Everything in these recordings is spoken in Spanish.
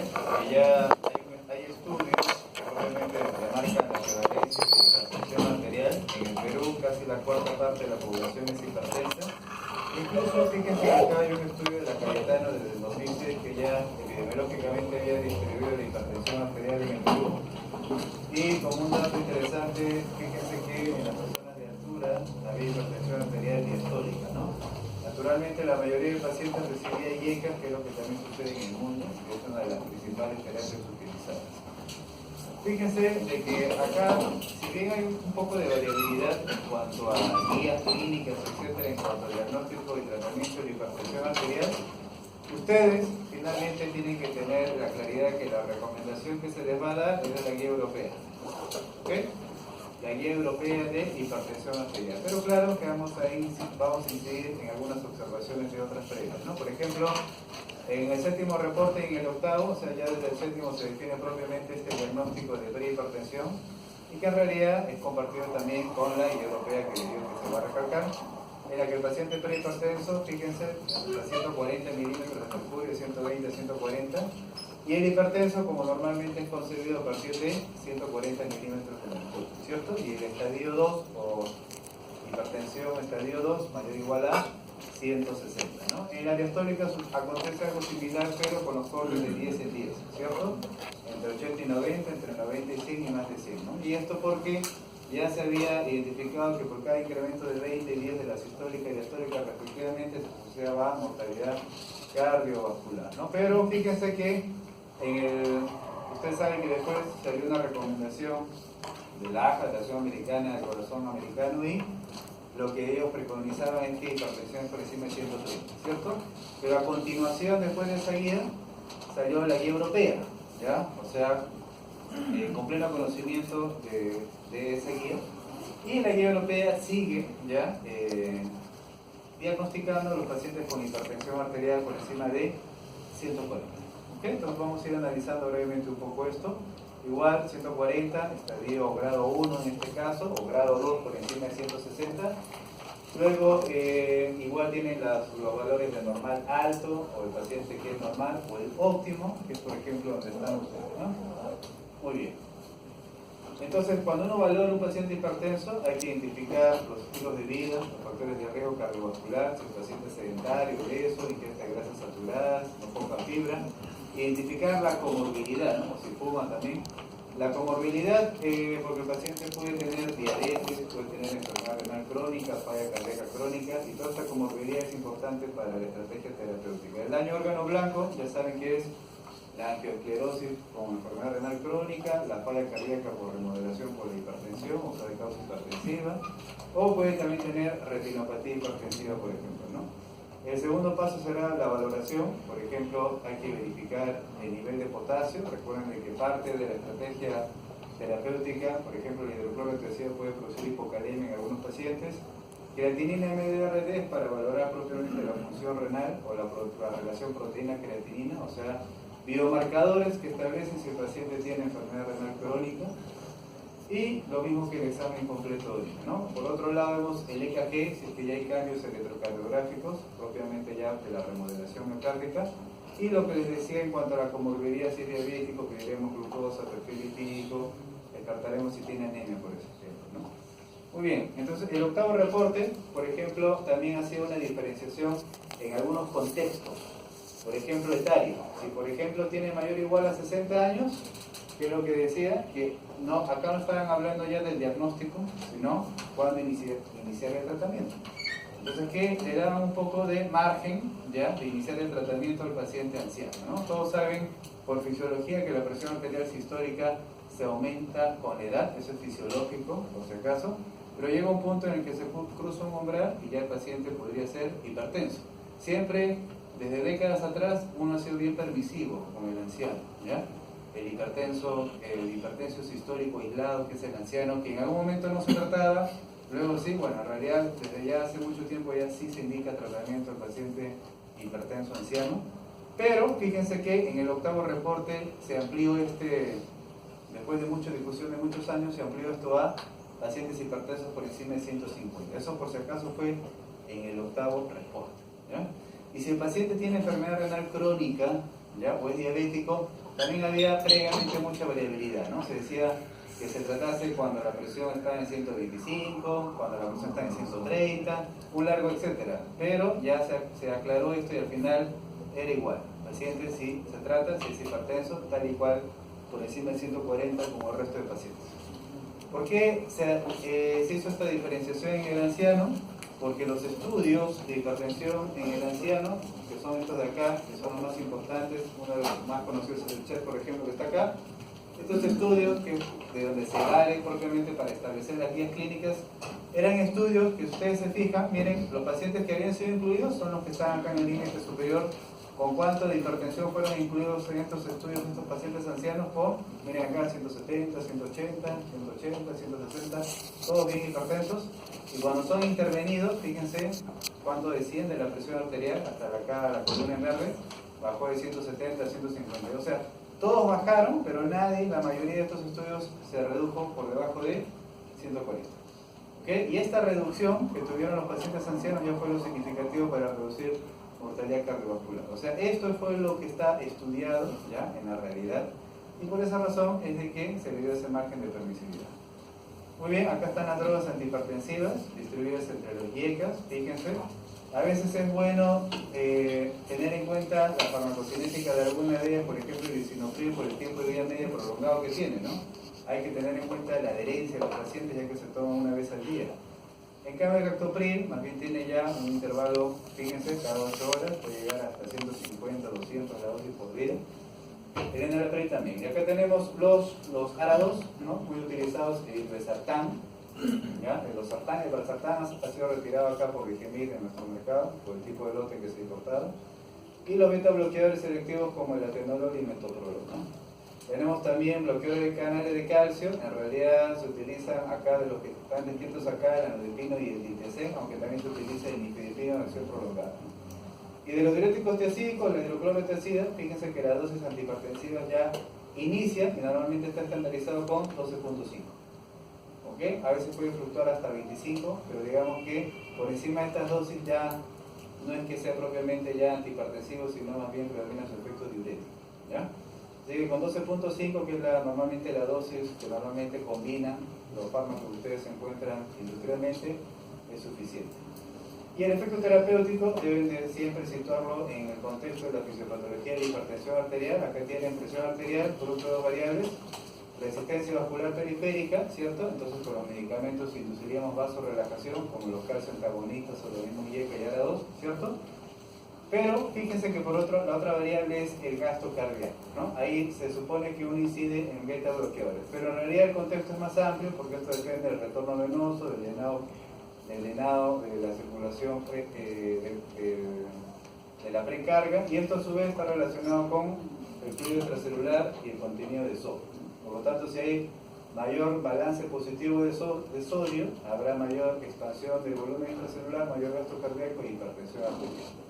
que ya hay estudios que obviamente remarcan la prevalencia de hipertensión arterial. En el Perú casi la cuarta parte de la población es hipertensa. Incluso fíjense que acá hay un estudio de la Cayetano desde el 2006 que ya epidemiológicamente había distribuido la hipertensión arterial en el Perú. Y como un dato interesante, fíjense que en las personas de altura había hipertensión arterial diastólica, ¿no? Naturalmente la mayoría de pacientes recibía IECA, que es lo que también sucede en el mundo, que es una de las principales terapias utilizadas. Fíjense de que acá, si bien hay un poco de variabilidad en cuanto a guías clínicas, etcétera, en cuanto al diagnóstico y tratamiento de la hipertensión arterial, ustedes finalmente tienen que tener la claridad que la recomendación que se les va a dar es de la guía europea. ¿Ok? La guía europea de hipertensión arterial. Pero claro que vamos a incidir en algunas observaciones de otras previas, ¿no? Por ejemplo, en el séptimo reporte y en el octavo, o sea, ya desde el séptimo se define propiamente este diagnóstico de prehipertensión y que en realidad es compartido también con la guía europea que se va a recalcar, en la que el paciente prehipertenso, fíjense, a 140 milímetros de mercurio, 120 a 140, y el hipertenso, como normalmente es concebido a partir de 140 milímetros de mercurio, ¿cierto? Y el estadio 2, o hipertensión estadio 2, mayor o igual a 160, ¿no? En la diastólica acontece algo similar, pero con los cortes de 10 en 10, ¿cierto? Entre 80 y 90, entre 90 y 100 y más de 100, ¿no? Y esto porque ya se había identificado que por cada incremento de 20 y 10 de la sistólica y diastólica respectivamente se asociaba a mortalidad cardiovascular, ¿no? Pero fíjense que ustedes saben que después salió una recomendación de la AJA, la Asociación Americana del Corazón Americano, y lo que ellos preconizaban es que hipertensión por encima de 130, ¿cierto? Pero a continuación, después de esa guía, salió la guía europea, ¿ya? O sea, con pleno conocimiento de esa guía. Y la guía europea sigue, ¿ya? Diagnosticando a los pacientes con hipertensión arterial por encima de 140. ¿Ok? Entonces vamos a ir analizando brevemente un poco esto. Igual 140, estadio o grado 1 en este caso, o grado 2 por encima de 160. Luego, igual tienen los valores de normal alto, o el paciente que es normal, o el óptimo, que es por ejemplo donde están ustedes, ¿no? Muy bien. Entonces, cuando uno valora un paciente hipertenso, hay que identificar los estilos de vida, los factores de riesgo cardiovascular, si el paciente es sedentario, obeso, ingesta de grasas saturadas, no poca fibra. Identificar la comorbilidad, ¿no? O si fuman también. La comorbilidad, porque el paciente puede tener diabetes, puede tener enfermedad renal crónica, falla cardíaca crónica, y toda esta comorbilidad es importante para la estrategia terapéutica. El daño órgano blanco, ya saben que es la angioesclerosis con enfermedad renal crónica, la falla cardíaca por remodelación por la hipertensión, o sea, de causa hipertensiva, o puede también tener retinopatía hipertensiva, por ejemplo, ¿no? El segundo paso será la valoración. Por ejemplo, hay que verificar el nivel de potasio. Recuerden que parte de la estrategia terapéutica, por ejemplo, el hidrocloro de teoxida puede producir hipocalemia en algunos pacientes. Creatinina MDRD es para valorar propiamente la función renal o la relación proteína-creatinina, o sea, biomarcadores que establecen si el paciente tiene enfermedad renal crónica. Y lo mismo que el examen completo de orina, ¿no? Por otro lado vemos el EKG, si es que ya hay cambios electrocardiográficos, propiamente ya de la remodelación miocárdica. Y lo que les decía en cuanto a la comorbilidad, si es diabético, pediremos glucosa, perfil lipídico, descartaremos si tiene anemia, por eso, ¿no? Muy bien, entonces el octavo reporte, por ejemplo, también ha sido una diferenciación en algunos contextos. Por ejemplo, etario. Si por ejemplo tiene mayor o igual a 60 años, que es lo que decía, que no, acá no estaban hablando ya del diagnóstico, sino cuándo iniciar el tratamiento. Entonces, que le daban un poco de margen ya de iniciar el tratamiento al paciente anciano, ¿no? Todos saben por fisiología que la presión arterial sistólica se aumenta con la edad, eso es fisiológico, por si acaso, pero llega un punto en el que se cruza un umbral y ya el paciente podría ser hipertenso. Siempre, desde décadas atrás, uno ha sido bien permisivo con el anciano, ¿ya? El hipertenso sistólico aislado, que es el anciano, que en algún momento no se trataba, luego sí, bueno, en realidad desde ya hace mucho tiempo ya sí se indica tratamiento al paciente hipertenso anciano, pero fíjense que en el octavo reporte se amplió después de mucha discusión de muchos años, se amplió esto a pacientes hipertensos por encima de 150. Eso por si acaso fue en el octavo reporte, ¿ya? Y si el paciente tiene enfermedad renal crónica, ¿ya? O es diabético, también había previamente mucha variabilidad, ¿no? Se decía que se tratase cuando la presión está en 125, cuando la presión está en 130, un largo etcétera. Pero ya se aclaró esto y al final era igual. El paciente si se trata, si es hipertenso, tal y cual por encima de 140 como el resto de pacientes. ¿Por qué se hizo esta diferenciación en el anciano? Porque los estudios de hipertensión en el anciano, que son estos de acá, que son los más importantes, uno de los más conocidos es el CHEST, por ejemplo, que está acá. Estos estudios, de donde se valen propiamente para establecer las guías clínicas, eran estudios que ustedes se fijan, miren, los pacientes que habían sido incluidos son los que estaban acá en el índice superior. ¿Con cuánto de hipertensión fueron incluidos en estos estudios estos pacientes ancianos? Miren acá, 170, 180, 180, 160, todos bien hipertensos. Y cuando son intervenidos, fíjense cuánto desciende la presión arterial hasta acá, la columna en verde, bajó de 170 a 150. O sea, todos bajaron, pero nadie, la mayoría de estos estudios se redujo por debajo de 140. ¿Okay? Y esta reducción que tuvieron los pacientes ancianos ya fue lo significativo para reducir mortalidad cardiovascular. O sea, esto fue lo que está estudiado ya en la realidad y por esa razón es de que se le dio ese margen de permisibilidad. Muy bien, acá están las drogas antihipertensivas distribuidas entre los IECAS, fíjense. A veces es bueno tener en cuenta la farmacocinética de alguna de ellas, por ejemplo el lisinopril por el tiempo de vida media prolongado que tiene, ¿no? Hay que tener en cuenta la adherencia de los pacientes ya que se toma una vez al día. En cambio el Ractopril más bien tiene ya un intervalo, fíjense, cada 8 horas, puede llegar hasta 150, 200 la dosis por día. El Enalapril también. Y acá tenemos los ARA2, ¿no? Muy utilizados, el Irbesartán. ¿Ya? El Valsartán ha sido retirado acá por Vigemil en nuestro mercado, por el tipo de lote que se ha importado. Y los beta bloqueadores selectivos como el atenolol y metoprolol, ¿no? Tenemos también bloqueadores de canales de calcio, en realidad se utilizan acá de los que están descritos acá, el anodipino y el DTC, aunque también se utiliza el nifedipino en acción prolongada, ¿no? Y de los diuréticos tiacídicos, la hidroclorotiazida, fíjense que las dosis antihipertensivas ya inician y normalmente está estandarizado con 12.5. ¿Okay? A veces puede fluctuar hasta 25, pero digamos que por encima de estas dosis ya no es que sea propiamente ya antihipertensivo, sino más bien predomina su efecto diurético, ¿ya? Así que con 12.5, que es normalmente la dosis que normalmente combinan los fármacos que ustedes encuentran industrialmente, es suficiente. Y el efecto terapéutico deben de siempre situarlo en el contexto de la fisiopatología de la hipertensión arterial. Acá tienen presión arterial, producto de dos variables, resistencia vascular periférica, ¿cierto? Entonces con los medicamentos induciríamos vasorelajación, como los calcio antagonistas o los mismos IECA y ARA2, ¿cierto? Pero fíjense que por otro, la otra variable es el gasto cardíaco, ¿no? Ahí se supone que uno incide en beta bloqueadores, pero en realidad el contexto es más amplio porque esto depende del retorno venoso, del llenado de la circulación de la precarga, y esto a su vez está relacionado con el fluido extracelular y el contenido de sodio. Por lo tanto, si hay mayor balance positivo de sodio, habrá mayor expansión del volumen extracelular, mayor gasto cardíaco y hipertensión arterial.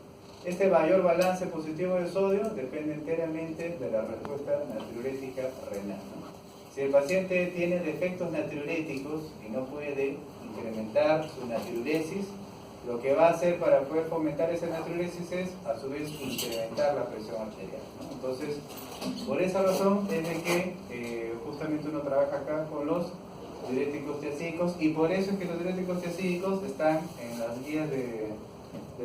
Este mayor balance positivo de sodio depende enteramente de la respuesta natriurética renal, ¿no? Si el paciente tiene defectos natriuréticos y no puede incrementar su natriuresis, lo que va a hacer para poder fomentar esa natriuresis es, a su vez, incrementar la presión arterial, ¿no? Entonces, por esa razón es de que justamente uno trabaja acá con los diuréticos tiacídicos, y por eso es que los diuréticos tiacídicos están en las guías de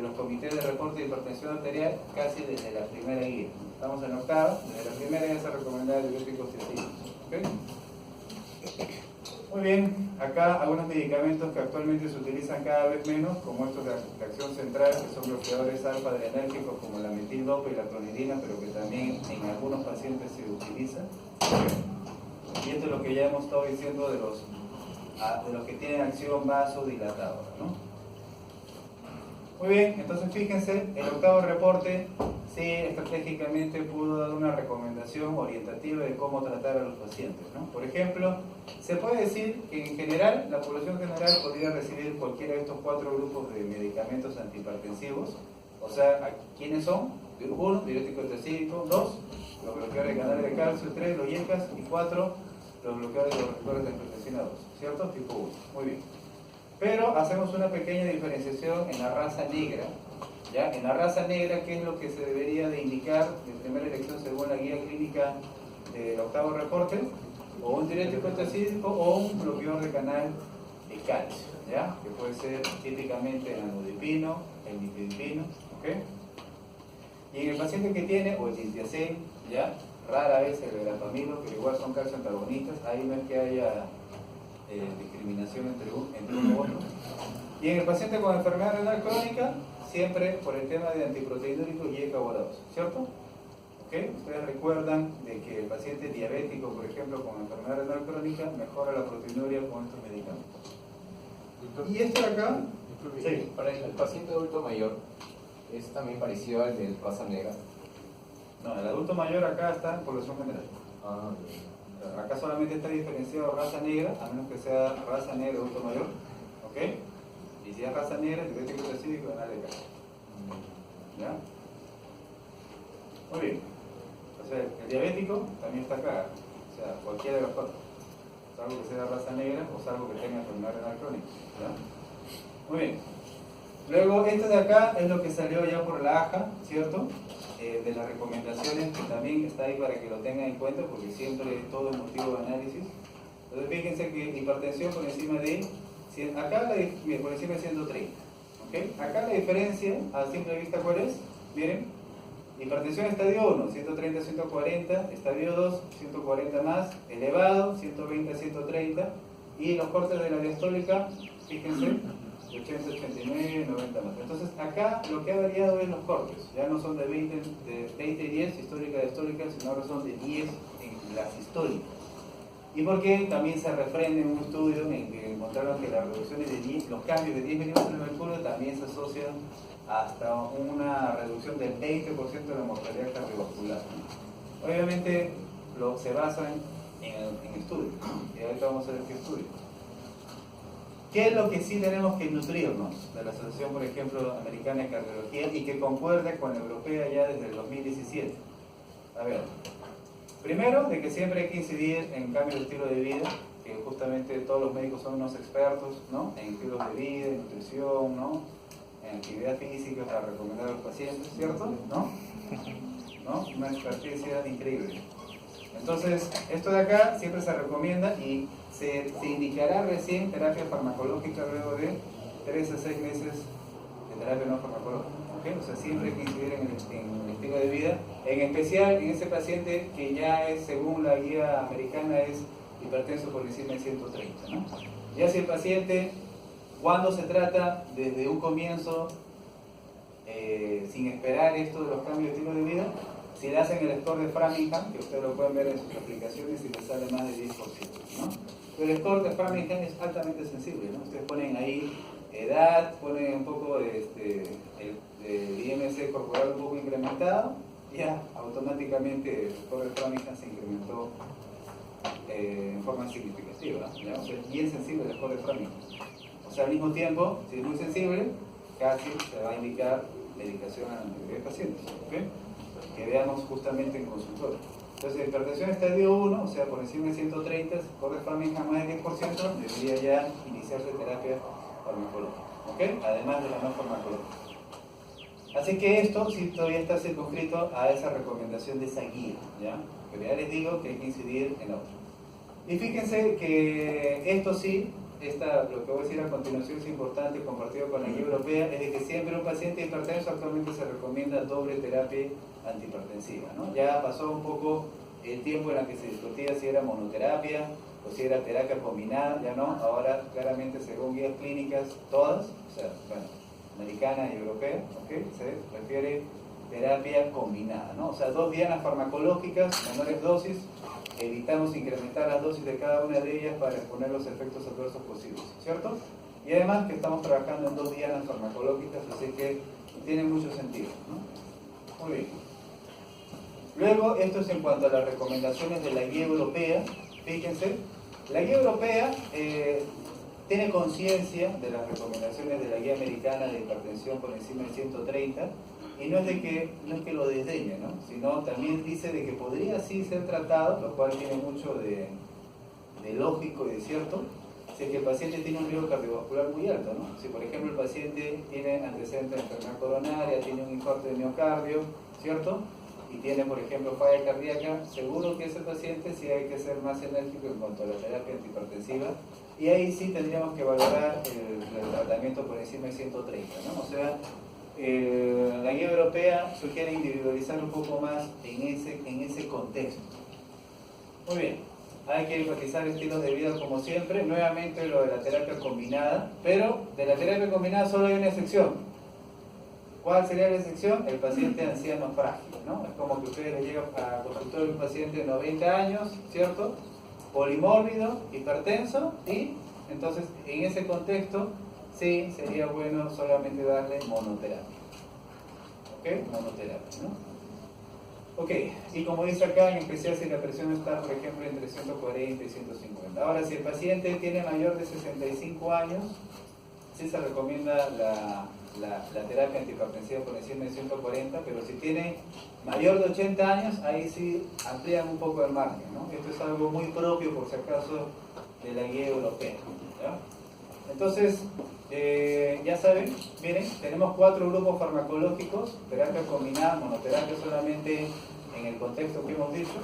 los comités de reporte de hipertensión arterial casi desde la primera guía. Estamos en la octava, desde la primera ya se recomendaron diuréticos tiacídicos. ¿Okay? Muy bien, acá algunos medicamentos que actualmente se utilizan cada vez menos, como estos de acción central, que son bloqueadores alfa-adrenérgicos como la metildopa y la clonidina, pero que también en algunos pacientes se utiliza. Y esto es lo que ya hemos estado diciendo de los que tienen acción vasodilatadora, ¿no? Muy bien, entonces fíjense, el octavo reporte sí estratégicamente pudo dar una recomendación orientativa de cómo tratar a los pacientes, ¿no? Por ejemplo, se puede decir que en general, la población general podría recibir cualquiera de estos 4 grupos de medicamentos antihipertensivos. O sea, ¿quiénes son? 1, diurético tiacídico; 2, los bloqueadores de canales de calcio; 3, los IECAS; y 4, los bloqueadores de los receptores de angiotensina 2, ¿cierto? Tipo 1. Muy bien. Pero hacemos una pequeña diferenciación en la raza negra, ¿ya? En la raza negra, ¿qué es lo que se debería de indicar de primera elección según la guía clínica el octavo reporte, o un diurético antiacídico o un bloqueador de canal de calcio, ¿ya? Que puede ser típicamente el amlodipino, el nifedipino, ¿ok? Y en el paciente que tiene, o el diltiazem, ¿ya? Rara vez el verapamilo, pero igual son calcio antagonistas, ahí no es que haya discriminación entre uno u otro. Y en el paciente con enfermedad renal crónica, siempre por el tema de antiproteinúricos y ecoagulados, ¿cierto? ¿Okay? Ustedes recuerdan de que el paciente diabético, por ejemplo, con enfermedad renal crónica, mejora la proteinuria con estos medicamentos. Y esto de acá, sí. Para el paciente adulto mayor, ¿es también parecido al del raza negra? No, el adulto mayor acá está en población general. Ah, acá solamente está diferenciado raza negra, a menos que sea raza negra adulto mayor, ¿ok? Y si es raza negra, el diurético antiacídico renal de calcio. ¿Ya? Muy bien. O sea, el diabético también está acá, o sea, cualquiera de los cuatro, salvo que sea raza negra o salvo que tenga enfermedad renal crónica. ¿Ya? Muy bien. Luego, esto de acá es lo que salió ya por la AJA, ¿cierto? De las recomendaciones, que también está ahí para que lo tengan en cuenta, porque siempre es todo el motivo de análisis. Entonces, fíjense que hipertensión por encima de, acá por encima de 130, ¿ok? Acá la diferencia, a simple vista, ¿cuál es? Miren, hipertensión estadio 1, 130 a 140, estadio 2, 140 más, elevado, 120 a 130, y los cortes de la diastólica, fíjense, 80, 89, 90 más. Entonces acá lo que ha variado es los cortes, ya no son de 20 y 10, histórica, diastólica, sino ahora son de 10 en las históricas. Y porque también se refrenda en un estudio en que encontraron que las reducciones de 10, los cambios de 10 milímetros de mercurio también se asocian hasta una reducción del 20% de la mortalidad cardiovascular. Obviamente se basan en estudios, y ahorita vamos a ver qué estudios. ¿Qué es lo que sí tenemos que nutrirnos de la Asociación, por ejemplo, Americana de Cardiología y que concuerda con la europea ya desde el 2017? A ver, primero, de que siempre hay que incidir en cambios de estilo de vida, que justamente todos los médicos son unos expertos, ¿no? En estilos de vida, en nutrición, ¿no? En actividad física para recomendar a los pacientes, ¿cierto? ¿No? Una experticia increíble. Entonces, esto de acá siempre se recomienda y se indicará recién terapia farmacológica luego de 3 a 6 meses de terapia no farmacológica. ¿Okay? O sea, siempre hay que incidir en el estilo de vida, en especial en ese paciente que ya es, según la guía americana, es hipertenso por encima de 130. ¿No? Ya si el paciente, cuando se trata desde un comienzo, sin esperar esto de los cambios de estilo de vida, si le hacen el score de Framingham, que ustedes lo pueden ver en sus aplicaciones y le sale más de 10%, ¿no? Pero el score de Framingham es altamente sensible, ¿no? Ustedes ponen ahí edad, ponen un poco el IMC corporal un poco incrementado, ya automáticamente el score de Framingham se incrementó en forma significativa, ¿no? O sea, es bien sensible el score de Framingham. O sea, al mismo tiempo, si es muy sensible, casi se va a indicar medicación a la mayoría de pacientes, ¿ok? Que veamos justamente en consultorio. Entonces, hipertensión estadio 1, o sea, por encima de 130, corre Framingham más del 10%, debería ya iniciarse terapia farmacológica, ¿ok? Además de la no farmacológica. Así que esto sí todavía está circunscrito a esa recomendación de esa guía, ¿ya? Pero ya les digo que hay que incidir en otro. Y fíjense que esto sí, lo que voy a decir a continuación es importante, compartido con la guía europea, es de que siempre un paciente hipertenso actualmente se recomienda doble terapia antihipertensiva, ¿no? Ya pasó un poco el tiempo en la que se discutía si era monoterapia o si era terapia combinada, ya no, ahora claramente según guías clínicas todas, o sea, bueno, americana y europea, ¿okay? Se refiere terapia combinada, ¿no? O sea, 2 dianas farmacológicas, menores dosis, evitamos incrementar las dosis de cada una de ellas para exponer los efectos adversos posibles, ¿cierto? Y además que estamos trabajando en 2 dianas farmacológicas, así que tiene mucho sentido, ¿no? Muy bien. Luego, esto es en cuanto a las recomendaciones de la guía europea. Fíjense, la guía europea tiene conciencia de las recomendaciones de la guía americana de hipertensión por encima de 130, y no es que lo desdeñe, ¿no? Sino también dice de que podría así ser tratado, lo cual tiene mucho de lógico y de cierto, si es que el paciente tiene un riesgo cardiovascular muy alto, ¿no? Si por ejemplo el paciente tiene antecedentes de enfermedad coronaria, tiene un infarto de miocardio, ¿cierto? y tiene, por ejemplo, falla cardíaca, seguro que ese paciente sí hay que ser más enérgico en cuanto a la terapia antihipertensiva, y ahí sí tendríamos que valorar el tratamiento por encima de 130, ¿no? O sea, la guía europea sugiere individualizar un poco más en ese contexto. Muy bien, hay que enfatizar estilos de vida como siempre, nuevamente lo de la terapia combinada, pero de la terapia combinada solo hay una excepción. ¿Cuál sería la excepción? El paciente anciano frágil, ¿no? Es como que ustedes le llegan a consultorio un paciente de 90 años, ¿cierto? Polimórbido, hipertenso, y entonces en ese contexto sí sería bueno solamente darle monoterapia. ¿Ok? Monoterapia, ¿no? Ok, y como dice acá, en especial si la presión está, por ejemplo, entre 140 y 150. Ahora, si el paciente tiene mayor de 65 años, sí se recomienda la terapia antihipertensiva por encima de 140, pero si tiene mayor de 80 años, ahí sí amplían un poco el margen, ¿no? Esto es algo muy propio, por si acaso, de la guía europea, ¿ya? Entonces, ya saben, miren, tenemos 4 grupos farmacológicos, terapia combinada, monoterapia solamente en el contexto que hemos dicho.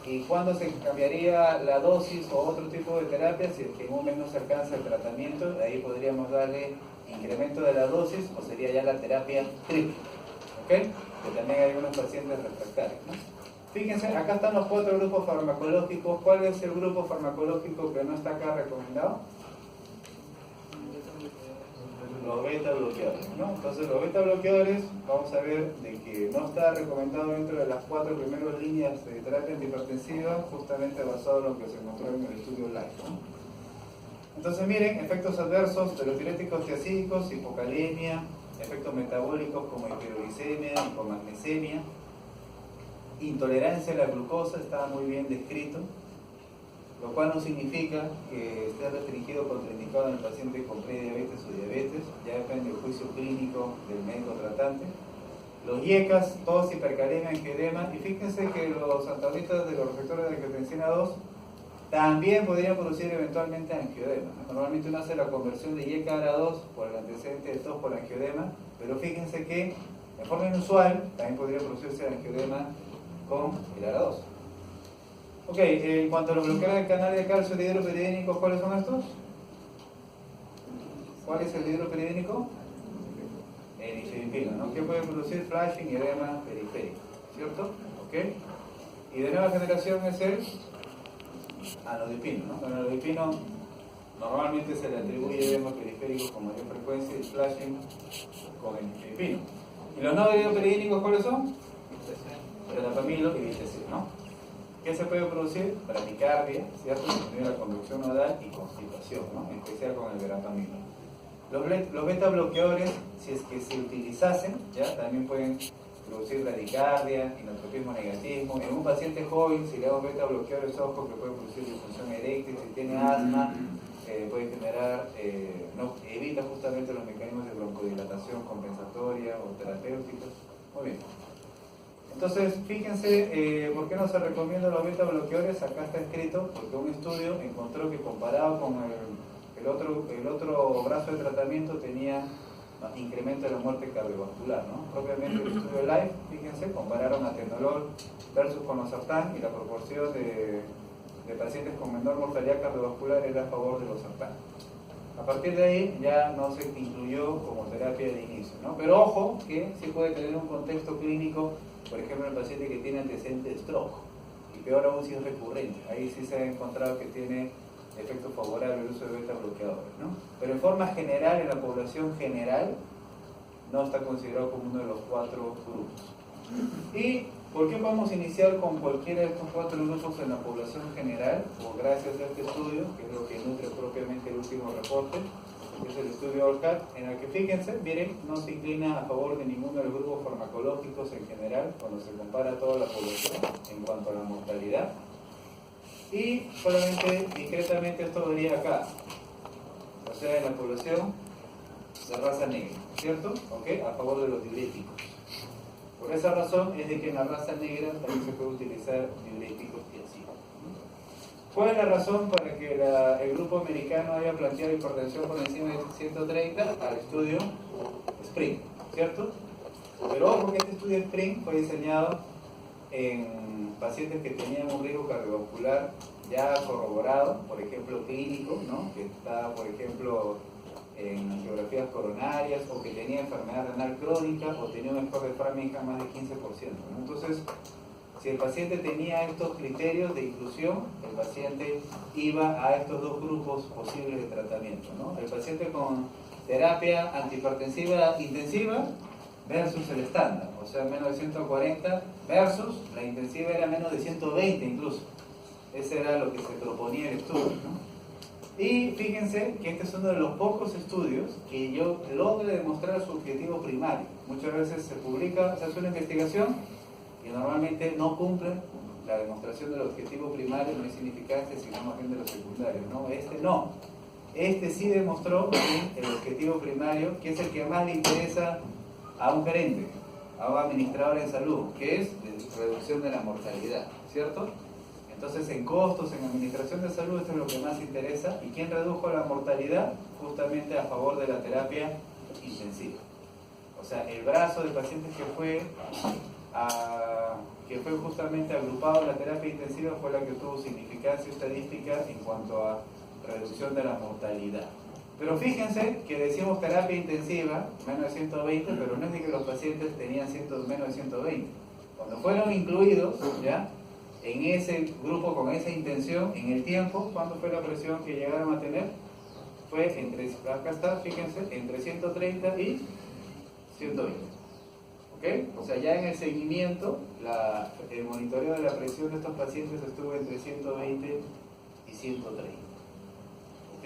¿Y cuándo se cambiaría la dosis o otro tipo de terapia? Si es que en un mes no se alcanza el tratamiento, ahí podríamos darle incremento de la dosis o sería ya la terapia triple, ¿ok? Que también hay algunos pacientes refractarios, ¿no? Fíjense, acá están los 4 grupos farmacológicos. ¿Cuál es el grupo farmacológico que no está acá recomendado? Los beta bloqueadores, ¿no? Entonces los beta bloqueadores, vamos a ver de que no está recomendado dentro de las 4 primeras líneas de terapia antihipertensiva, justamente basado en lo que se encontró en el estudio LIFE, ¿no? Entonces miren, efectos adversos de los diuréticos tiazídicos, hipocalemia, efectos metabólicos como hiperuricemia, hipomagnesemia, intolerancia a la glucosa, está muy bien descrito, lo cual no significa que esté restringido o contraindicado en el paciente con prediabetes o diabetes, ya depende del juicio clínico del médico tratante. Los IECAS, tos, hipercalemia, angioedema, y fíjense que los antagonistas de los receptores de angiotensina 2 también podrían producir eventualmente angioedema. Normalmente uno hace la conversión de IECA a 2 por el antecedente de tos por angioedema, pero fíjense que de forma inusual también podría producirse angioedema con el ARA2. Ok, en cuanto a los bloqueadores del canal de calcio de hidroperidínico, ¿cuáles son estos? ¿Cuál es el hidroperidínico? El nifedipino, ¿no? Que puede producir flashing y edema periférico, ¿cierto? Ok. Y de nueva generación es el anodipino, ¿no? El anodipino normalmente se le atribuye edema periférico con mayor frecuencia y flashing con el nifedipino. ¿Y los no hidroperidínicos cuáles son? Verapamilo y vitacil, ¿no? ¿Qué se puede producir? Bradicardia, ¿cierto? La conducción nodal y constipación, ¿no? En especial con el verapamilo. Los beta bloqueadores, si es que se utilizasen, ya también pueden producir bradicardia, inotropismo negativo. En un paciente joven, si le damos beta bloqueadores, ojo que puede producir disfunción eréctil, si tiene asma, puede generar, no, evita justamente los mecanismos de broncodilatación compensatoria o terapéuticos. Muy bien. Entonces, fíjense, ¿por qué no se recomiendan los beta bloqueadores? Acá está escrito, porque un estudio encontró que comparado con el otro brazo de tratamiento tenía incremento de la muerte cardiovascular, ¿no? Propiamente el estudio LIFE, fíjense, compararon atenolol versus clonazepam y la proporción de pacientes con menor mortalidad cardiovascular era a favor de los sartán. A partir de ahí ya no se incluyó como terapia de inicio, ¿no? Pero ojo que sí puede tener un contexto clínico, por ejemplo, el paciente que tiene antecedente de stroke, y peor aún si es recurrente. Ahí sí se ha encontrado que tiene efecto favorable el uso de beta bloqueadores, ¿no? Pero en forma general, en la población general, no está considerado como uno de los 4 grupos. ¿Y por qué podemos iniciar con cualquiera de estos 4 grupos en la población general? Pues gracias a este estudio, que es lo que nutre propiamente el último reporte, es el estudio ORCAD, en el que fíjense, miren, no se inclina a favor de ninguno de los grupos farmacológicos en general, cuando se compara a toda la población en cuanto a la mortalidad. Y solamente discretamente esto vería acá, o sea, en la población de raza negra, ¿cierto? ¿Ok? A favor de los diuréticos. Por esa razón es de que en la raza negra también se puede utilizar diuréticos y así. ¿Cuál es la razón para que el grupo americano haya planteado hipertensión por encima de 130? Al estudio SPRING, ¿cierto? Pero ojo que este estudio SPRING fue diseñado en pacientes que tenían un riesgo cardiovascular ya corroborado, por ejemplo clínico, ¿no? Que está, por ejemplo, en angiografías coronarias, o que tenía enfermedad renal crónica, o tenía un score de Framingham más de 15%, ¿no? Entonces, si el paciente tenía estos criterios de inclusión, el paciente iba a estos dos grupos posibles de tratamiento, ¿no? El paciente con terapia antihipertensiva intensiva versus el estándar, o sea, menos de 140 versus la intensiva era menos de 120 incluso. Ese era lo que se proponía el estudio, ¿no? Y fíjense que este es uno de los pocos estudios que yo logro demostrar su objetivo primario. Muchas veces se publica, se hace una investigación y normalmente no cumple la demostración del objetivo primario, no es significante, sino más bien de los secundarios, ¿no? Este no. Este sí demostró el objetivo primario, que es el que más le interesa a un gerente, a un administrador en salud, que es la reducción de la mortalidad, ¿cierto? Entonces, en costos, en administración de salud, esto es lo que más interesa. ¿Y quién redujo la mortalidad? Justamente a favor de la terapia intensiva. O sea, el brazo de pacientes que fue justamente agrupado en la terapia intensiva fue la que tuvo significancia estadística en cuanto a reducción de la mortalidad. Pero fíjense que decimos terapia intensiva, menos de 120, pero no es de que los pacientes tenían menos de 120. Cuando fueron incluidos, ¿ya?, en ese grupo con esa intención, en el tiempo, ¿cuánto fue la presión que llegaron a tener? Fue acá está, fíjense, entre 130 y 120. ¿Ok? O sea, ya en el seguimiento, el monitoreo de la presión de estos pacientes estuvo entre 120 y 130. ¿Ok?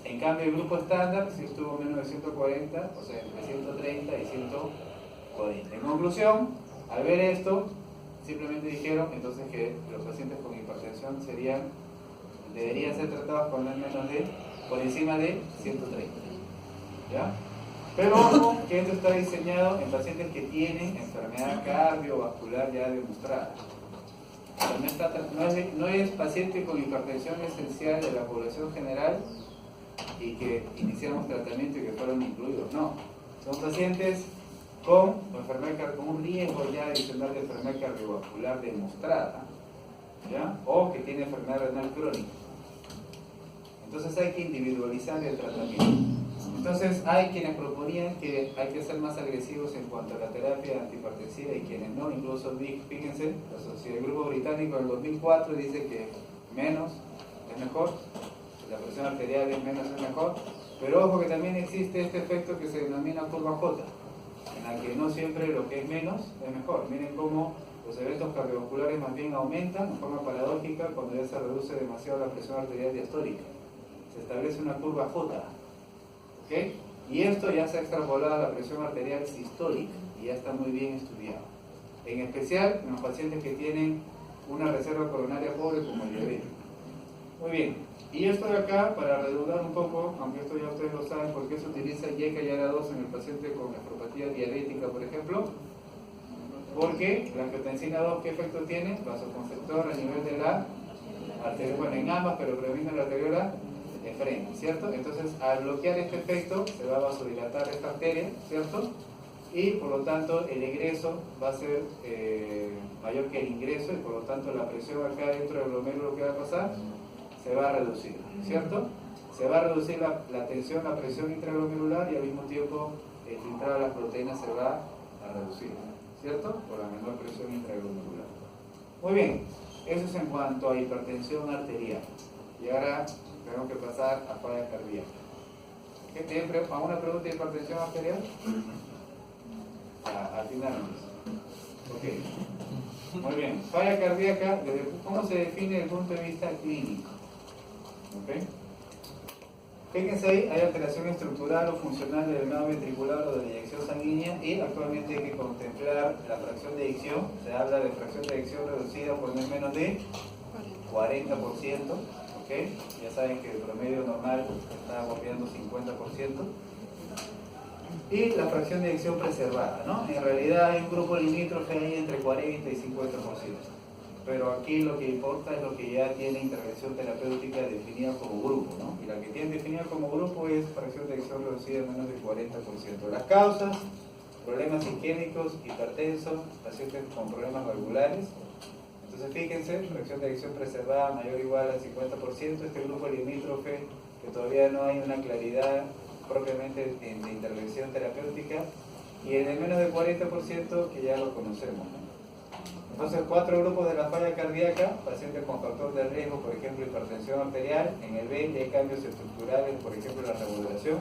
En cambio, el grupo estándar sí estuvo menos de 140, o sea, entre 130 y 140. En conclusión, al ver esto, simplemente dijeron entonces que los pacientes con hipertensión deberían ser tratados con por encima de 130. ¿Ya? Pero ojo que esto está diseñado en pacientes que tienen enfermedad cardiovascular ya demostrada. O sea, no es paciente con hipertensión esencial de la población general y que iniciamos tratamiento y que fueron incluidos. No, son pacientes con un riesgo ya adicional de enfermedad cardiovascular demostrada, ¿ya?, o que tiene enfermedad renal crónica. Entonces hay que individualizar el tratamiento. Entonces hay quienes proponían que hay que ser más agresivos en cuanto a la terapia antihipertensiva y quienes no. Incluso fíjense, el grupo británico en el 2004 dice que menos es mejor, la presión arterial es menos es mejor, pero ojo que también existe este efecto que se denomina curva J, en la que no siempre lo que es menos es mejor. Miren cómo los eventos cardiovasculares más bien aumentan de forma paradójica cuando ya se reduce demasiado la presión arterial diastólica. Se establece una curva J, ¿ok? Y esto ya se ha extrapolado a la presión arterial sistólica y ya está muy bien estudiado. En especial en los pacientes que tienen una reserva coronaria pobre como el diabético. Muy bien. Y esto de acá, para redundar un poco, aunque esto ya ustedes lo saben, ¿por qué se utiliza YECA y ARA2 en el paciente con nefropatía diabética, por ejemplo? Porque la angiotensina 2, ¿qué efecto tiene? Vasoconstrictor a nivel de la arteria, bueno, en ambas, pero predomina la arteriola de frente, ¿cierto? Entonces, al bloquear este efecto, se va a vasodilatar esta arteria, ¿cierto? Y por lo tanto, el egreso va a ser mayor que el ingreso, y por lo tanto, la presión acá dentro del glomérulo que va a pasar se va a reducir, ¿cierto? Se va a reducir la tensión, la presión intraglomerular y al mismo tiempo el filtrado de las proteínas se va a reducir, ¿cierto? Por la menor presión intraglomerular. Muy bien, eso es en cuanto a hipertensión arterial. Y ahora tenemos que pasar a falla cardíaca. ¿Tienen alguna pregunta de hipertensión arterial? Al final. Ok. Muy bien. Falla cardíaca, ¿cómo se define desde el punto de vista clínico? ¿Okay? Fíjense ahí, hay alteración estructural o funcional del drenado ventricular o de la eyección sanguínea, y actualmente hay que contemplar la fracción de eyección. Se habla de fracción de eyección reducida por no menos de 40%. ¿Okay? Ya saben que el promedio normal está golpeando 50%. Y la fracción de eyección preservada, ¿no? En realidad hay un grupo limítrofe ahí entre 40 y 50%. Pero aquí lo que importa es lo que ya tiene intervención terapéutica definida como grupo, ¿no? Y la que tiene definida como grupo es fracción de eyección reducida en menos del 40%. Las causas, problemas isquémicos, hipertensos, pacientes con problemas valvulares. Entonces fíjense, fracción de eyección preservada mayor o igual al 50%, este grupo limítrofe que todavía no hay una claridad propiamente de intervención terapéutica, y en el menos del 40% que ya lo conocemos, ¿no? Entonces, 4 grupos de la falla cardíaca, pacientes con factor de riesgo, por ejemplo, hipertensión arterial. En el B ya hay cambios estructurales, por ejemplo, la remodelación.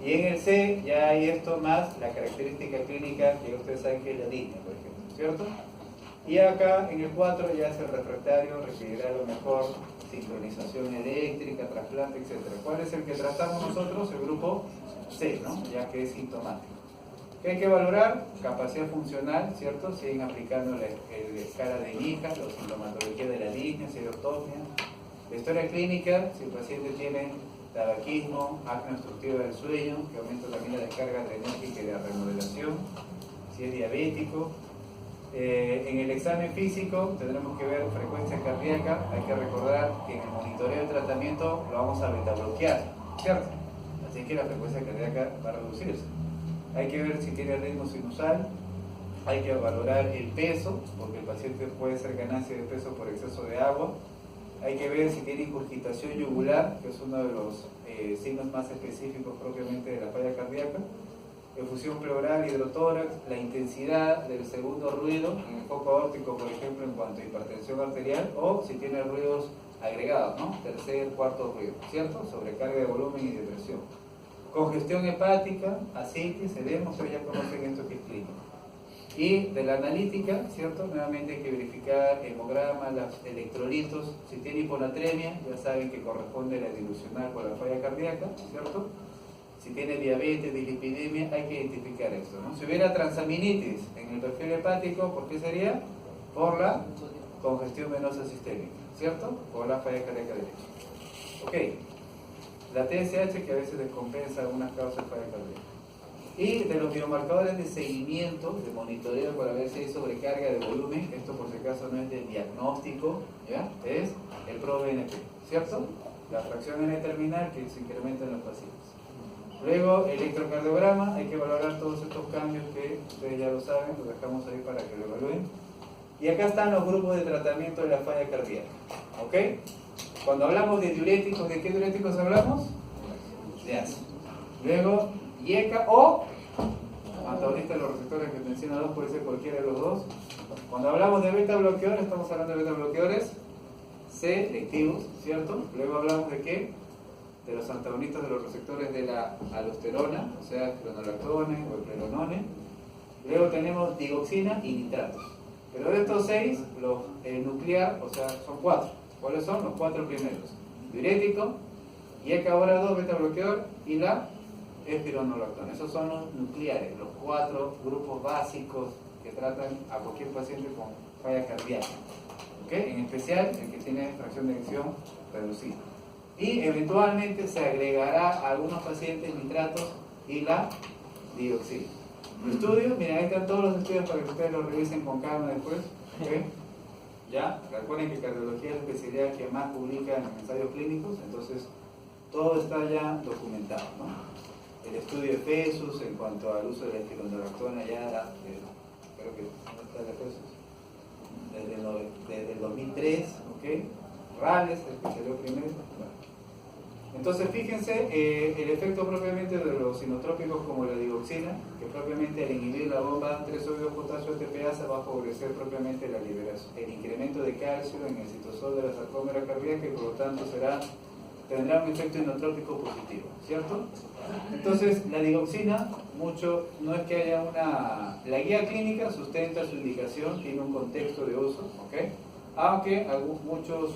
Y en el C ya hay esto más la característica clínica que ustedes saben que es la línea, por ejemplo, ¿cierto? Y acá en el 4 ya es el refractario, requerirá a lo mejor sincronización eléctrica, trasplante, etc. ¿Cuál es el que tratamos nosotros? El grupo C, ¿no? Ya que es sintomático. ¿Qué hay que valorar? Capacidad funcional, ¿cierto? Siguen aplicando la escala de Nika, la sintomatología de la línea, serotopnia. La historia clínica, si el paciente tiene tabaquismo, apnea obstructiva del sueño, que aumenta también la descarga adrenérgica y la remodelación, si es diabético. En el examen físico tendremos que ver frecuencia cardíaca. Hay que recordar que en el monitoreo de tratamiento lo vamos a beta bloquear, ¿cierto? Así que la frecuencia cardíaca va a reducirse. Hay que ver si tiene ritmo sinusal, hay que valorar el peso, porque el paciente puede ser ganancia de peso por exceso de agua. Hay que ver si tiene ingurgitación yugular, que es uno de los signos más específicos propiamente de la falla cardíaca. Efusión pleural, hidrotórax, la intensidad del segundo ruido en el foco aórtico, por ejemplo, en cuanto a hipertensión arterial, o si tiene ruidos agregados, ¿no? Tercer, cuarto ruido, ¿cierto? Sobrecarga de volumen y de presión. Congestión hepática, ascitis, edema, ustedes ya conocen esto que es clínico. Y de la analítica, ¿cierto? Nuevamente hay que verificar hemograma, los electrolitos. Si tiene hiponatremia, ya saben que corresponde a la dilucional por la falla cardíaca, ¿cierto? Si tiene diabetes, dislipidemia, hay que identificar esto, ¿no? Si hubiera transaminitis en el perfil hepático, ¿por qué sería? Por la congestión venosa sistémica, ¿cierto? Por la falla cardíaca derecha. Ok. La TSH, que a veces descompensa algunas causas de falla cardíaca. Y de los biomarcadores de seguimiento, de monitoreo para ver si hay sobrecarga de volumen, esto por si acaso no es de diagnóstico, ¿ya? Es el ProBNP, ¿cierto? La fracción N terminal que se incrementa en los pacientes. Luego, electrocardiograma, hay que valorar todos estos cambios que ustedes ya lo saben, los dejamos ahí para que lo evalúen. Y acá están los grupos de tratamiento de la falla cardíaca, ¿ok? Cuando hablamos de diuréticos, ¿de qué diuréticos hablamos? De ácido. Luego, IECA o antagonista de los receptores que menciona dos, puede ser cualquiera de los dos. Cuando hablamos de beta bloqueadores, estamos hablando de beta bloqueadores selectivos, ¿cierto? Luego hablamos de qué? De los antagonistas de los receptores de la aldosterona, o sea, cronolactone o eplerenone. Luego tenemos digoxina y nitratos. Pero de estos 6, los nuclear, o sea, son 4. ¿Cuáles son? Los 4 primeros. Diurético, IECA ahora 2, beta bloqueador, y la espironolactona. Esos son los nucleares, los 4 grupos básicos que tratan a cualquier paciente con falla cardíaca. ¿Ok? En especial el que tiene fracción de eyección reducida. Y eventualmente se agregará a algunos pacientes nitratos y la dioxina. Estudios, miren, ahí están todos los estudios para que ustedes los revisen con calma después. ¿Okay? Ya, recuerden que cardiología es la especialidad que más publica en ensayos clínicos, entonces todo está ya documentado, ¿no? El estudio de FESUS en cuanto al uso de la espironolactona ya, creo que no está el FESUS, desde el 2003, ¿ok? RALES, el que salió primero. Bueno. Entonces fíjense, el efecto propiamente de los sinotrópicos como la digoxina, que propiamente al inhibir la bomba 3-sodio-potasio ATPasa va a favorecer propiamente la liberación, el incremento de calcio en el citosol de la sarcómera cardíaca y por lo tanto tendrá un efecto inotrópico positivo, ¿cierto? Entonces la digoxina, no es que haya la guía clínica sustenta su indicación, tiene un contexto de uso, ¿ok? Aunque muchos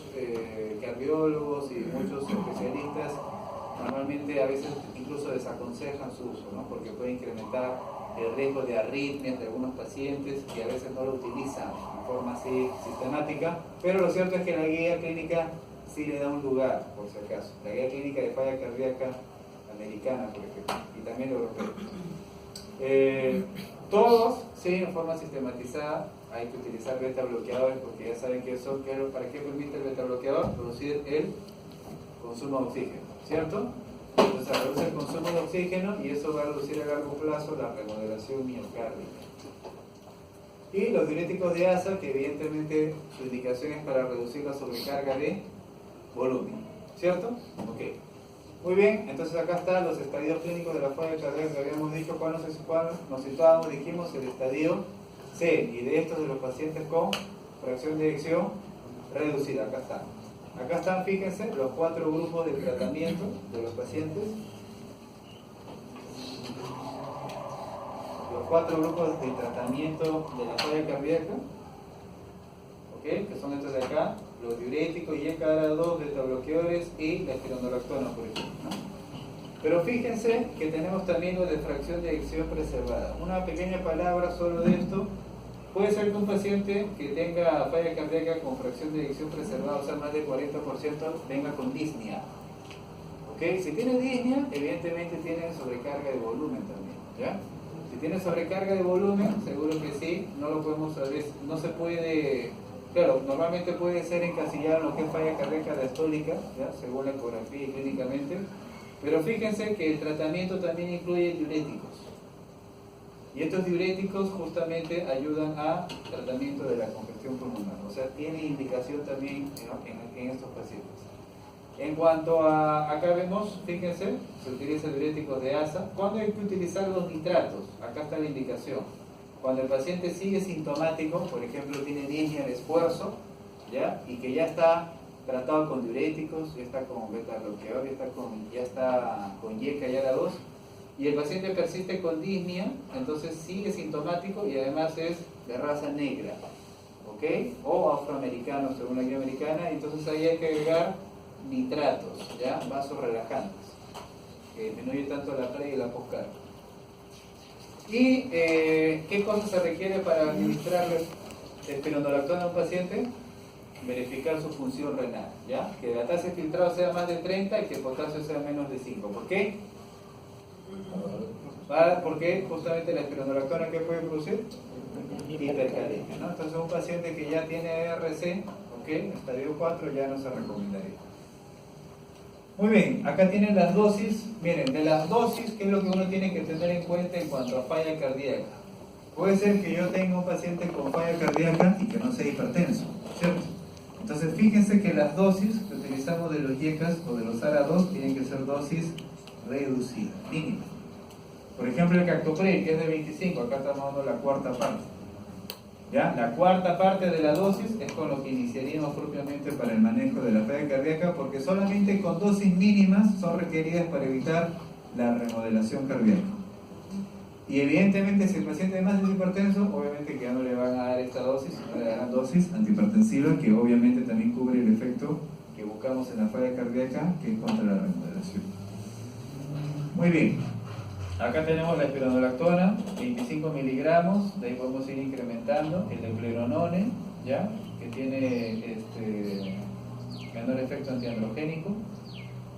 cardiólogos y muchos especialistas normalmente a veces incluso desaconsejan su uso, ¿no? Porque puede incrementar el riesgo de arritmias de algunos pacientes y a veces no lo utilizan de forma así sistemática, pero lo cierto es que la guía clínica sí le da un lugar, por si acaso. La guía clínica de falla cardíaca americana, por ejemplo, y también europea. Todos, sí, en forma sistematizada, hay que utilizar beta bloqueadores porque ya saben que eso, ¿para qué permite el beta bloqueador? Producir el consumo de oxígeno, ¿cierto? Entonces reduce el consumo de oxígeno y eso va a reducir a largo plazo la remodelación miocárdica. Y los diuréticos de asa, que evidentemente su indicación es para reducir la sobrecarga de volumen, ¿cierto? Ok. Muy bien, entonces acá están los estadios clínicos de la falla cardíaca que habíamos dicho. ¿Cuál nos situábamos? Dijimos el estadio C, y de estos de los pacientes con fracción de eyección reducida. Acá están. Acá están, fíjense, los 4 grupos de tratamiento de los pacientes. Los 4 grupos de tratamiento de la falla cardíaca, ¿ok? Que son estos de acá, los diuréticos, YKA2, beta-bloqueadores y la espironolactona, por ejemplo, ¿no? Pero fíjense que tenemos también los de fracción de eyección preservada. Una pequeña palabra solo de esto. Puede ser que un paciente que tenga falla cardíaca con fracción de eyección preservada, o sea, más del 40%, venga con disnea. ¿Ok? Si tiene disnea, evidentemente tiene sobrecarga de volumen también, ¿ya? Si tiene sobrecarga de volumen, seguro que sí, no lo podemos saber, no se puede, claro, normalmente puede ser encasillado en lo que es falla cardíaca diastólica, ¿ya? Según la ecografía y clínicamente, pero fíjense que el tratamiento también incluye diuréticos. Y estos diuréticos justamente ayudan a tratamiento de la congestión pulmonar, o sea, tiene indicación también en estos pacientes. En cuanto a, acá vemos, fíjense, se utiliza diuréticos de asa. ¿Cuándo hay que utilizar los nitratos? Acá está la indicación. Cuando el paciente sigue sintomático, por ejemplo, tiene disnea de esfuerzo, ¿ya? Y que ya está tratado con diuréticos, ya está con beta-bloqueador, ya está con YKA2, y el paciente persiste con disnea, entonces sigue sintomático y además es de raza negra, ¿ok? O afroamericano según la guía americana, entonces ahí hay que agregar nitratos, ¿ya? Vasorelajantes, que disminuye tanto la pre y la postcarga. ¿Y qué cosas se requiere para administrarle espironolactona a un paciente? Verificar su función renal, ¿ya? Que la tasa de filtrado sea más de 30 y que el potasio sea menos de 5. ¿Por qué? Porque justamente la espironolactona, ¿qué puede producir? Hipercalemia, ¿no? Entonces un paciente que ya tiene ARC, ¿ok? Estadio 4 ya no se recomendaría. Muy bien, acá tienen las dosis. Miren, de las dosis, ¿qué es lo que uno tiene que tener en cuenta en cuanto a falla cardíaca? Puede ser que yo tenga un paciente con falla cardíaca y que no sea hipertenso, ¿cierto? Entonces fíjense que las dosis que utilizamos de los YECAS o de los ARA2 tienen que ser dosis reducidas, mínimas. Por ejemplo, el Captopril, que es de 25, acá estamos dando la cuarta parte. ¿Ya? La cuarta parte de la dosis es con lo que iniciaríamos propiamente para el manejo de la falla cardíaca, porque solamente con dosis mínimas son requeridas para evitar la remodelación cardíaca. Y evidentemente si el paciente además es hipertenso, obviamente que ya no le van a dar esta dosis, sino le darán dosis antihipertensiva, que obviamente también cubre el efecto que buscamos en la falla cardíaca, que es contra la remodelación. Muy bien, acá tenemos la espironolactona, 25 miligramos, de ahí podemos ir incrementando el eplerenone, ¿ya? Que tiene menor efecto antiandrogénico.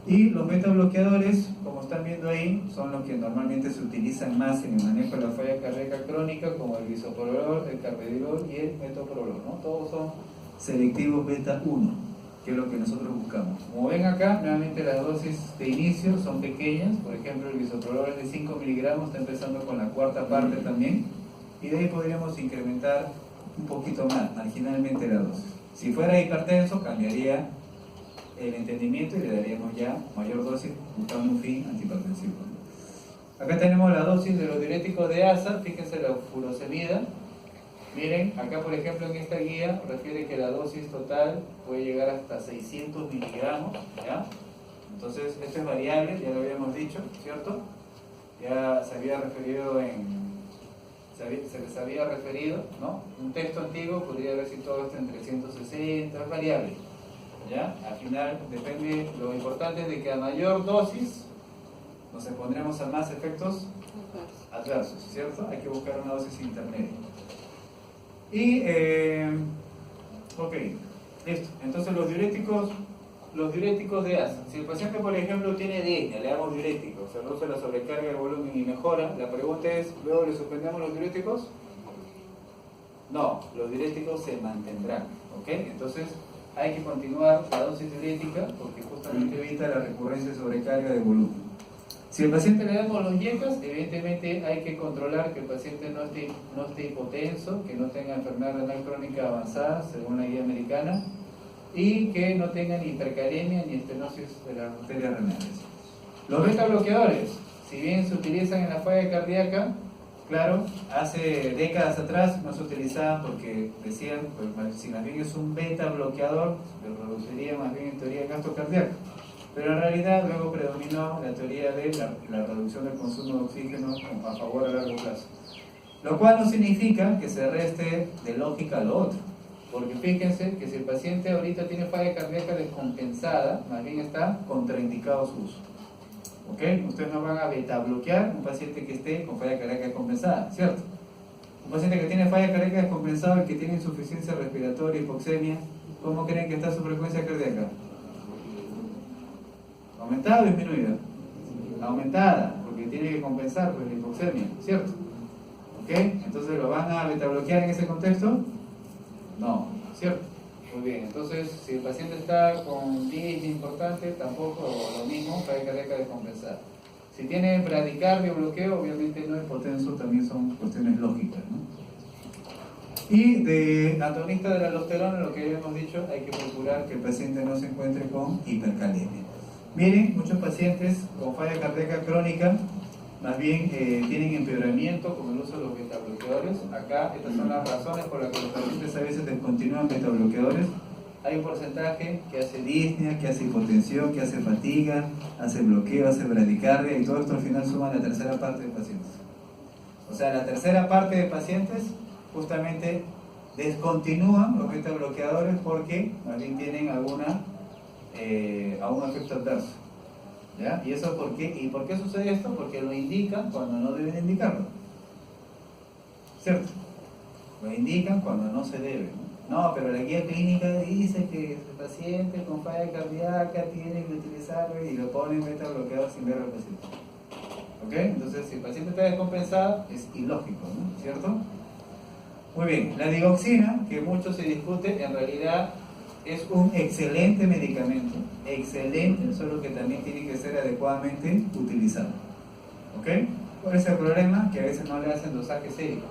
Y los beta-bloqueadores, como están viendo ahí, son los que normalmente se utilizan más en el manejo de la falla cardíaca crónica, como el bisoprolol, el carvedilol y el metoprolol, ¿no? Todos son selectivos beta-1, que es lo que nosotros buscamos. Como ven acá, nuevamente las dosis de inicio son pequeñas. Por ejemplo, el bisoprolol es de 5 miligramos, está empezando con la cuarta parte también, y de ahí podríamos incrementar un poquito más, marginalmente la dosis. Si fuera hipertenso, cambiaría el entendimiento y le daríamos ya mayor dosis buscando un fin antihipertensivo. Acá tenemos la dosis de los diuréticos de asa. Fíjense la furosemida. Miren, acá por ejemplo en esta guía refiere que la dosis total puede llegar hasta 600 miligramos, ¿ya? Entonces esto es variable, ya lo habíamos dicho, ¿cierto? Ya se había referido se les había referido, ¿no? Un texto antiguo podría haber situado esto en 360, es variable, ¿ya? Al final depende, lo importante es de que a mayor dosis nos expondremos a más efectos adversos, ¿cierto? Hay que buscar una dosis intermedia. Y, ok, listo. Entonces los diuréticos de asa. Si el paciente, por ejemplo, tiene disnea, le damos diuréticos, se reduce la sobrecarga del volumen y mejora. La pregunta es, ¿luego le suspendemos los diuréticos? No, los diuréticos se mantendrán, ¿ok? Entonces hay que continuar la dosis diurética porque justamente evita la recurrencia de sobrecarga de volumen. Si al paciente le damos los YECAS, evidentemente hay que controlar que el paciente no esté hipotenso, que no tenga enfermedad renal crónica avanzada, según la guía americana, y que no tenga ni hipercalemia ni estenosis de las arterias renales. Los beta bloqueadores, si bien se utilizan en la falla cardíaca, claro, hace décadas atrás no se utilizaban porque decían, pues, si más bien es un beta bloqueador, lo produciría más bien en teoría el gasto cardíaco. Pero en realidad luego predominó la teoría de la reducción del consumo de oxígeno a favor a largo plazo. Lo cual no significa que se reste de lógica a lo otro. Porque fíjense que si el paciente ahorita tiene falla cardíaca descompensada, más bien está contraindicado su uso. ¿Ok? Ustedes no van a beta bloquear un paciente que esté con falla cardíaca descompensada, ¿cierto? Un paciente que tiene falla cardíaca descompensada y que tiene insuficiencia respiratoria, hipoxemia, ¿cómo creen que está su frecuencia cardíaca? ¿Aumentada o disminuida? Aumentada, porque tiene que compensar pues, la hipoxemia, ¿cierto? ¿Ok? Entonces, ¿lo van a beta bloquear en ese contexto? No, ¿cierto? Muy bien, entonces si el paciente está con disnea importante, tampoco lo mismo, falla cardíaca descompensada. Si tiene bradicardia o bloqueo, obviamente no hipotenso, también son cuestiones lógicas, ¿no? Y de antagonista de la aldosterona, lo que hemos dicho, hay que procurar que el paciente no se encuentre con hipercalemia. Miren, muchos pacientes con falla cardíaca crónica, más bien tienen empeoramiento con el uso de los betabloqueadores. Acá, estas son las razones por las que los pacientes a veces descontinúan betabloqueadores. Hay un porcentaje que hace disnea, que hace hipotensión, que hace fatiga, hace bloqueo, hace bradicardia, y todo esto al final suma la tercera parte de pacientes. O sea, la tercera parte de pacientes justamente descontinúan los betabloqueadores porque más bien tienen algún efecto adverso. ¿Ya? ¿Y eso por qué? ¿Y por qué sucede esto? Porque lo indican cuando no deben indicarlo. ¿Cierto? Lo indican cuando no se debe. No, pero la guía clínica dice que el paciente con falla cardíaca tiene que utilizarlo y lo ponen beta bloqueador sin ver al paciente. ¿Ok? Entonces, si el paciente está descompensado, es ilógico, ¿no? ¿Cierto? Muy bien, la digoxina, que mucho se discute, en realidad es un excelente medicamento, excelente, solo que también tiene que ser adecuadamente utilizado. ¿Ok? ¿Cuál es el problema? Que a veces no le hacen dosaje sérico.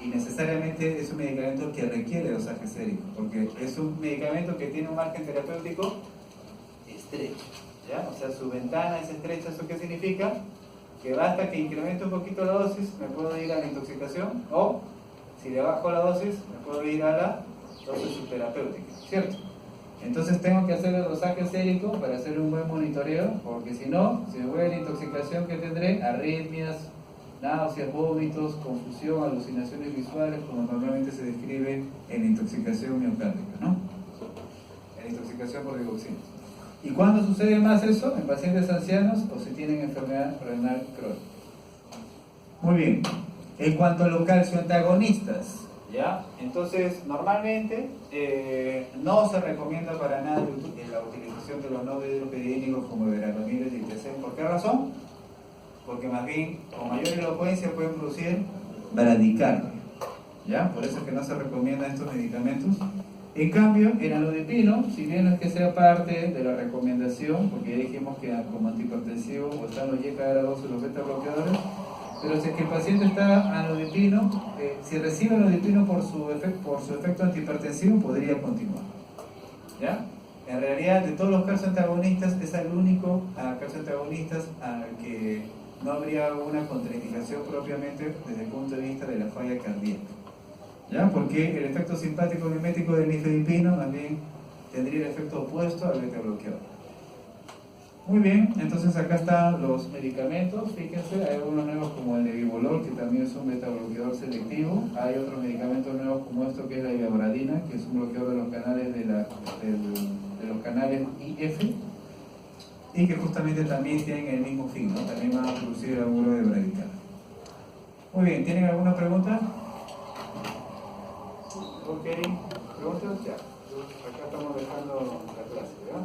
Y necesariamente es un medicamento que requiere dosaje sérico, porque es un medicamento que tiene un margen terapéutico estrecho. ¿Ya? O sea, su ventana es estrecha. ¿Eso qué significa? Que basta que incremente un poquito la dosis, me puedo ir a la intoxicación, o si le bajo la dosis, me puedo ir a la dosis subterapéutica, ¿cierto? Entonces tengo que hacer el dosaje sérico para hacer un buen monitoreo, porque si no, si me voy a la intoxicación, que tendré arritmias, náuseas, vómitos, confusión, alucinaciones visuales, como normalmente se describe en la intoxicación miocárdica, ¿no? En la intoxicación por digoxina. ¿Y cuándo sucede más eso? En pacientes ancianos o si tienen enfermedad renal crónica. Muy bien. En cuanto a los calcioantagonistas, ¿ya? Entonces, normalmente no se recomienda para nada la utilización de los no hidroperiodínicos como verapamil y ITC. ¿Por qué razón? Porque más bien, con mayor elocuencia pueden producir bradicardia, ¿ya? Por eso es que no se recomiendan estos medicamentos. En cambio, el alodipino, si bien no es que sea parte de la recomendación, porque ya dijimos que como antihipertensivo o están los YK-12 los beta bloqueadores, pero si es que el paciente está alodipino, si recibe alodipino por su efecto antihipertensivo, podría continuar. ¿Ya? En realidad, de todos los calcioantagonistas, es el único calcioantagonista al que no habría una contraindicación propiamente desde el punto de vista de la falla cardíaca. ¿Ya? Porque el efecto simpático mimético del nifedipino también tendría el efecto opuesto al beta bloqueador. Muy bien, entonces acá están los medicamentos. Fíjense, hay algunos nuevos como el Nebivolol, que también es un beta bloqueador selectivo. Hay otros medicamentos nuevos como esto, que es la ivabradina, que es un bloqueador de los canales de los canales IF, y que justamente también tienen el mismo fin, ¿no? También van a producir el aguro de bradicardia. Muy bien, ¿tienen alguna pregunta? Ok, ¿preguntas? Ya. Acá estamos dejando la clase, ¿verdad?